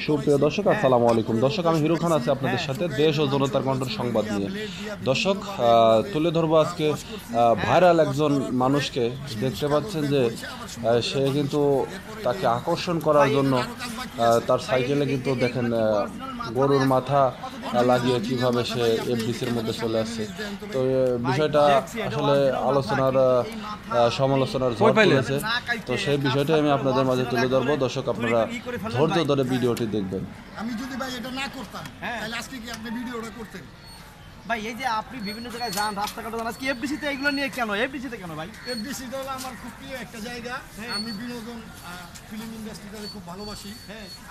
সুপ্রিয় দর্শক, আসসালামু আলাইকুম। দর্শক, আমি হিরো খান আছি আপনাদের সাথে দেশ ও জনতার কণ্ঠের সংবাদ নিয়ে। দর্শক, তুলে ধরবো আজকে ভাইরাল একজন মানুষকে। দেখতে পাচ্ছেন যে সে কিন্তু তাকে আকর্ষণ করার জন্য তার সাইকেলে কিন্তু দেখেন গরুর মাথা লাগিয়ে কিভাবে সে এফডিসির মধ্যে চলে আসছে। তো বিষয়টা আসলে আলোচনার সমালোচনার ঝড় তুলেছে। তো সেই বিষয়টাই আমি আপনাদের মাঝে তুলে ধরবো। দর্শক, আপনারা ধৈর্য ধরে ভিডিওটি দেখবেন। আমি যদি ভাই এটা না করতাম তাহলে আজকে কি আপনি ভিডিওটা করতেন? ভাই এই যে আপনি বিভিন্ন জায়গায় যান, রাস্তাঘাটে যান, আজকে এফডিসিতে এগুলো নিয়ে কেন? এফডিসিতে কেন ভাই? এফডিসিটা হলো আমার খুব প্রিয় একটা জায়গা। আমি বিনোদন ফিল্ম ইন্ডাস্ট্রিটাকে খুব ভালোবাসি।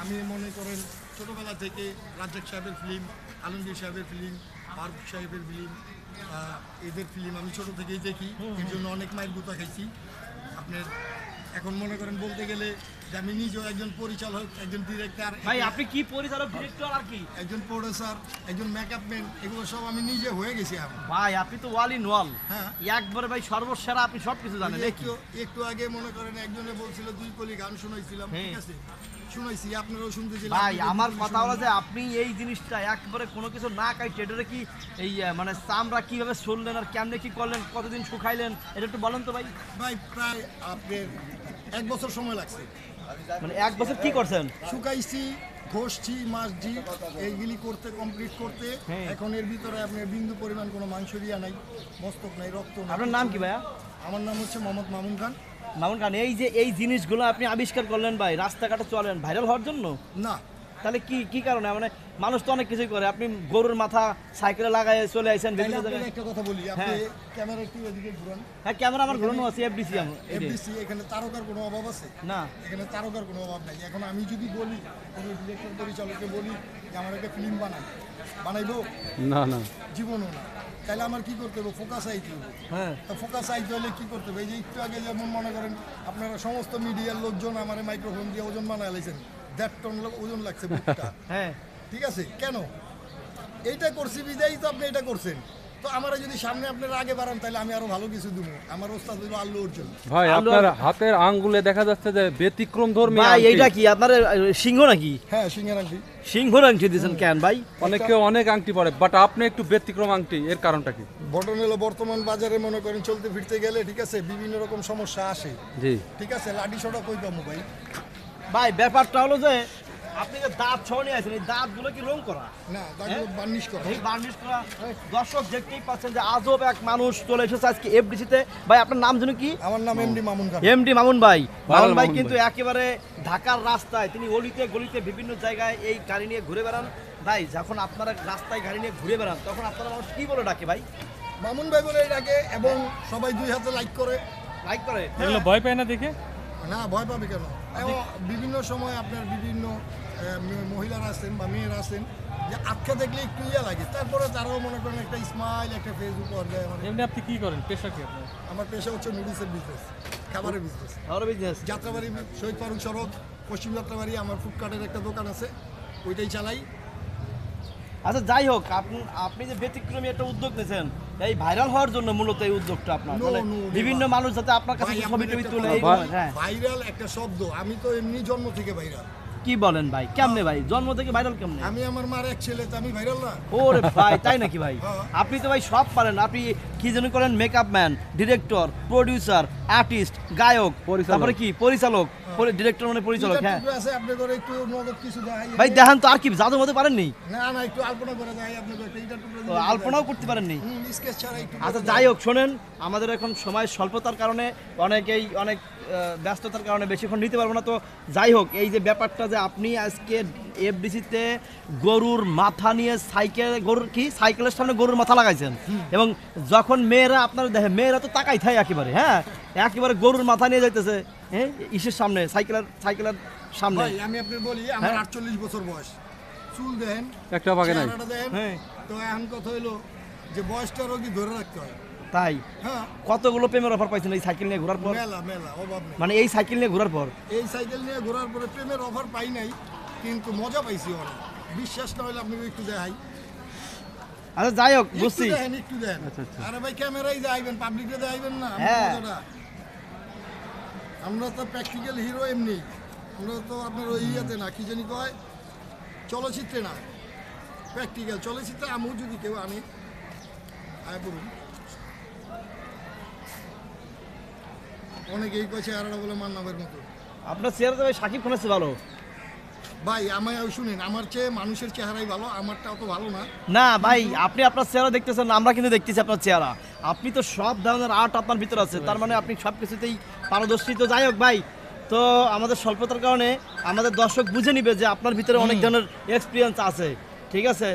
আমি মনে করেন ছোটবেলা থেকে রাজ্জাক সাহেবের ফিল্ম, আলমগীর সাহেবের ফিল্ম, ফারুক সাহেবের ফিল্ম, এদের ফিল্ম আমি ছোট থেকেই দেখি। এর জন্য অনেক মাইল গুতা খাইছি। আপনার এখন মনে করেন বলতে গেলে যে আমি নিজেও একজন পরিচালক, একজন ডিরেক্টর। ভাই আপনি কি পরিচালক, ডিরেক্টর আর কি? একজন প্রোডিউসার, একজন মেকআপ ম্যান, এগুলো সব আমি নিজে হয়ে গেছি। আমি ভাই আপনি তো ওয়াল ইন ওয়াল। হ্যাঁ, একবারে ভাই সর্বসেরা, আপনি সব কিছু জানেন। একটু আগে মনে করেন একজনে বলছিল দুই কলি গান শুনাইছিলাম, ঠিক আছে, শুনাইছি, আপনারাও শুনতেছিলেন। ভাই আমার কথা হলো যে আপনি এই জিনিসটা একবারে কোনো কিছু না কাটে এটা কি এই মানে চামড়া কিভাবে শুনলেন আর কেমনে কি করলেন, কতদিন শুকাইলেন, এটা একটু বলেন তো ভাই। ভাই প্রায় আপনার 1 বছর সময় লাগছে। মানে 1 বছর কি করছেন? শুকাইছি, ঘষছি, মাছছি, এইগুলি করতে, কমপ্লিট করতে। এখন এর ভিতরে আপনার বিন্দু পরিমাণ কোনো মাংস দিয়া নাই, মস্তক নাই, রক্ত নাই। আপনার নাম কি ভাইয়া? আমার নাম হচ্ছে মোহাম্মদ মামুন খান। মামুন খান, এই যে এই জিনিসগুলো আপনি আবিষ্কার করলেন ভাই রাস্তাঘাটে চলেন ভাইরাল হওয়ার জন্য? না, তাহলে কি কি কারণে? মানে মানুষ তো অনেক কিছুই করে, আপনি গরুর মাথা সাইকেলে লাগাই চলে আসেন বিভিন্ন জায়গায়। একটা কথা বলি, আপনি ক্যামেরা একটু এদিকে ঘুরান। হ্যাঁ, ক্যামেরা আমার ঘুরানো আছে। এফডিসি এফডিসি, এখানে তারকার কোনো অভাব আছে? না, এখানে তারকার কোনো অভাব নাই। এখন আমি যদি বলি, কোনো ডিরেক্টর পরিচালককে বলি যে আমার একটা ফিল্ম বানাইবো, না না, জীবনও না, তাহলে আমার কি করতে হবে? ফোকাস আইতে হবে। হ্যাঁ, তো ফোকাস আইতে হলে কি করতে হবে? এই যে একটু আগে যেমন মনে করেন আপনারা সমস্ত মিডিয়ার লোকজন আমার মাইক্রোফোন দিয়ে ওজন বানায় লাইছেন, 1.5 টন ওজন লাগছে বুকটা। হ্যাঁ, ঠিক আছে, কেন? এইটা করছি বিদায়ী তো আপনি এটা করছেন। তো আমরা যদি সামনে আপনারা আগে বাড়ান তাহলে আমি আরো ভালো কিছু দেবো। আমার ওস্তাদ হলো আল্লু অর্জুন। ভাই আপনার হাতের আঙ্গুলে দেখা যাচ্ছে যে ব্যতিক্রম ধর্মী। ভাই এইটা কি আপনার সিংহ নাকি? হ্যাঁ, সিংহের আংটি। সিংহর আংটি দিয়েছেন কেন ভাই? অনেকে অনেক আংটি পরে, বাট আপনি একটু ব্যতিক্রম আংটি, এর কারণটা কি? ঘটনা হলো বর্তমান বাজারে মনে করেন চলতে ফিরতে গেলে, ঠিক আছে, বিভিন্ন রকম সমস্যা আসে। জি, ঠিক আছে, লাঠি সড়া কই পাবো ভাই? ভাই ব্যাপারটা হলো যে আপনি যে দাঁত সহ নিয়ে আসেন, এই দাঁতগুলো কি রং করা? না, দাঁতগুলো বার্নিশ করা। এই বার্নিশ করা। দর্শক দেখতেই পাচ্ছেন যে আজব এক মানুষ চলে এসেছে আজকে এফডিসিতে। ভাই আপনার নাম যেন কি? আমার নাম এমডি মামুন খান। এমডি মামুন ভাই। মামুন ভাই মামুন কিন্তু একেবারে ঢাকার রাস্তায় তিনি অলিতে গলিতে বিভিন্ন জায়গায় এই গাড়ি নিয়ে ঘুরে বেড়ান। ভাই যখন আপনারা রাস্তায় গাড়ি নিয়ে ঘুরে বেড়ান তখন আপনারা মানুষ কি বলে ডাকে ভাই? মামুন ভাই বলে ডাকে, এবং সবাই 2 হাতে লাইক করে। লাইক করে? এগুলো ভয় পায় না দেখে? না, ভয় পাবে কেন? এবং বিভিন্ন সময় আপনার বিভিন্ন মহিলারা আছেন বা মেয়েরা আছেন যে আটকা দেখলে একটু ইয়া লাগে, তারপরে তারাও মনে করেন একটা স্মাইল, একটা ফেস উপহার দেয়। এমনি আপনি কি করেন, পেশা কি আপনার? আমার পেশা হচ্ছে নুডলসের বিজনেস, খাবারের বিজনেস। আমার বিজনেস যাত্রাবাড়ি, শহীদ ফারুক সড়ক, পশ্চিম যাত্রাবাড়ি আমার ফুডকার্টের একটা দোকান আছে, ওইটাই চালাই। আচ্ছা যাই হোক, আপনি যে ব্যতিক্রমী একটা উদ্যোগ নিয়েছেন এই ভাইরাল হওয়ার জন্য, মূলত এই উদ্যোগটা আপনার মানে বিভিন্ন মানুষ যাতে আপনার কাছে ছবি টবি তুলে। হ্যাঁ, ভাইরাল একটা শব্দ, আমি তো এমনি জন্ম থেকে ভাইরাল। কি বলেন ভাই? কেমনে ভাই জন্ম থেকে ভাইরাল কেমনে? আমি আমার মার এক ছেলে, তো আমি ভাইরাল না? ওরে ভাই তাই নাকি ভাই? আপনি তো ভাই সব পারেন। আপনি কি যেন করেন, makeup man, director, producer, artist, গায়ক, তারপরে কি পরিচালক, ডিরেক্টর মানে পরিচালক। হ্যাঁ আছে, আপনি করে একটু নগদ কিছু দেখাই ভাই, দেখান তো আর কি জাদু মতো পারেননি? না না, একটু আলপনা করে দেখাই আপনাকে, এইটা টুকরা আলপনাও করতে পারেননি? স্কেচ ছাড়া একটু। আচ্ছা যাই হোক, শোনেন, আমাদের এখন সময় স্বল্পতার কারণে অনেকেই অনেক ব্যস্ততার কারণে বেশিক্ষণ নিতে পারবো না। তো যাই হোক, এই যে ব্যাপারটা যে আপনি আজকে এফডিসিতে গরুর মাথা নিয়ে সাইকেলের সামনে গরুর মাথা লাগাইছেন, এবং যখন মেয়েরা আপনারা দেখেন, মেয়েরা তো তাকাই থাকে একেবারে, হ্যাঁ একেবারে গরুর মাথা নিয়ে যাইতেছে, হ্যাঁ ইসের সামনে, সাইকেলের সামনে। আমি আপনার বলি, আমার 48 বছর বয়স, চুল দেন একটা বাগে নাই। হ্যাঁ, তো এখন কথা হইলো যে বয়সটা রোগী ধরে রাখতে হয়। তাই হ্যাঁ, কতগুলো প্রেমের অফার পাইছেন এই সাইকেল নিয়ে ঘোরার পর? মেলা মেলা, অভাব নেই। মানে এই সাইকেল নিয়ে ঘোরার পর? এই সাইকেল নিয়ে ঘোরার পরে প্রেমের অফার পাই নাই, কিন্তু মজা পাইছি অনেক। বিশ্বাস না হলে আপনি একটু দেখাই। আচ্ছা যাই হোক, বুঝছি। একটু দেন। আরে ভাই, ক্যামেরায় যাইবেন, পাবলিকে যাইবেন না। হ্যাঁ, আমরা তো প্র্যাকটিক্যাল হিরো এমনি। আমরা তো আপনার ওই ইয়াতে না, কি জানি কয়, চলচ্চিত্রে না, প্র্যাকটিক্যাল চলচ্চিত্রে আমিও যদি কেউ আনে আয় বলুন। অনেকেই কয়েছে আর বলে মান্নাবের মতো। আপনার চেহারা তো ভাই শাকিব খানের চেয়ে ভালো। ভাই আমায় শুনেন, আমার চেয়ে মানুষের চেহারাই ভালো, আমারটা অত ভালো না। না ভাই, আপনি আপনার চেহারা দেখতেছেন না, আমরা কিন্তু দেখতেছি আপনার চেহারা। আপনি তো সব ধরনের আর্ট আপনার ভিতরে আছে, তার মানে আপনি সব কিছুতেই পারদর্শী। তো যাই হোক ভাই, তো আমাদের স্বল্পতার কারণে আমাদের দর্শক বুঝে নিবে যে আপনার ভিতরে অনেক ধরনের এক্সপিরিয়েন্স আছে। ঠিক আছে।